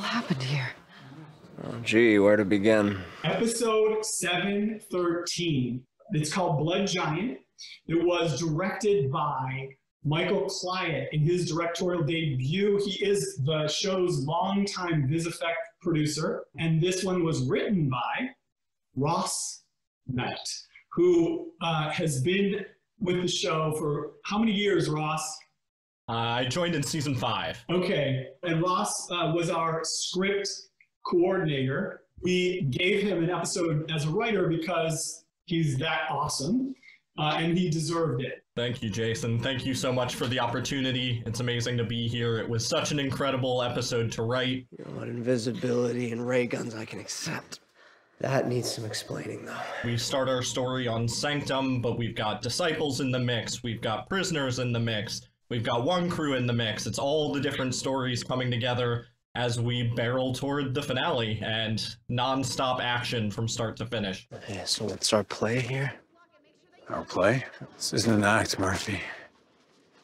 happened here? Oh, gee, where to begin? Episode 713. It's called Blood Giant. It was directed by Michael Clarke in his directorial debut. He is the show's longtime VisEffect producer. And this one was written by Ross Knight, who has been with the show for how many years, Ross? I joined in season 5. Okay, and Ross was our script coordinator. We gave him an episode as a writer because he's that awesome, and he deserved it. Thank you, Jason. Thank you so much for the opportunity. It's amazing to be here. It was such an incredible episode to write. You know what, invisibility and ray guns I can accept. That needs some explaining, though. We start our story on Sanctum, but we've got disciples in the mix. We've got prisoners in the mix. We've got one crew in the mix. It's all the different stories coming together as we barrel toward the finale and non-stop action from start to finish. Okay, so what's our play here? Our play? This isn't an act, Murphy.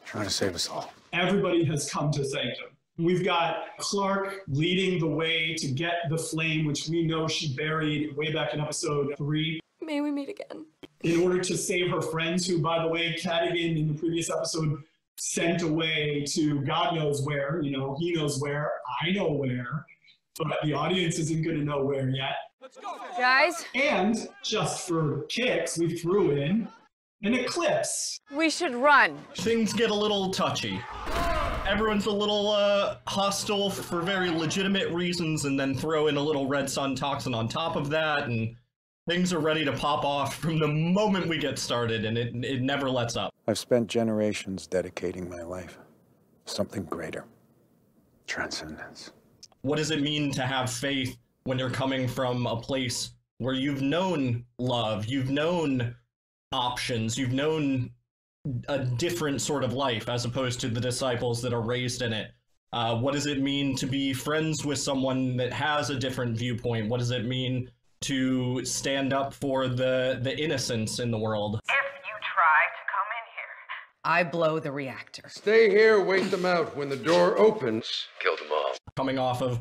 Trying to save us all. Everybody has come to Sanctum. We've got Clarke leading the way to get the flame, which we know she buried way back in episode 3. May we meet again? In order to save her friends, who, by the way, Cadigan in the previous episode sent away to God knows where. You know, he knows where, I know where, but the audience isn't going to know where yet. Let's go, guys. And just for kicks, we threw in an eclipse. We should run. Things get a little touchy. Everyone's a little hostile for very legitimate reasons, and then throw in a little red sun toxin on top of that, and things are ready to pop off from the moment we get started, and it never lets up. I've spent generations dedicating my life to something greater. Transcendence. What does it mean to have faith when you're coming from a place where you've known love, you've known options, you've known a different sort of life as opposed to the disciples that are raised in it? What does it mean to be friends with someone that has a different viewpoint? What does it mean to stand up for the innocence in the world? If you try to come in here, I blow the reactor. Stay here, wait them out. When the door opens, kill them all. Coming off of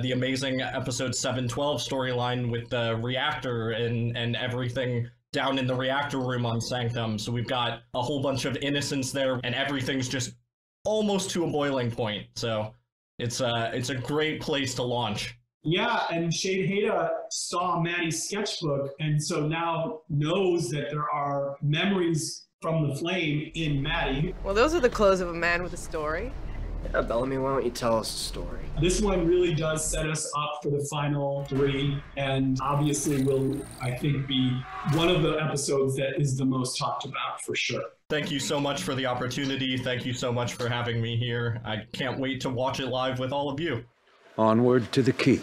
the amazing episode 712 storyline with the reactor and everything down in the reactor room on Sanctum. So we've got a whole bunch of innocence there, and everything's just almost to a boiling point. So it's a great place to launch. Yeah, and Shade Hada saw Maddie's sketchbook, and so now knows that there are memories from the flame in Maddie. Well, those are the clothes of a man with a story. Yeah, Bellamy, why don't you tell us a story? This one really does set us up for the final 3, and obviously will, I think, be one of the episodes that is the most talked about for sure. Thank you so much for the opportunity. Thank you so much for having me here. I can't wait to watch it live with all of you. Onward to the key.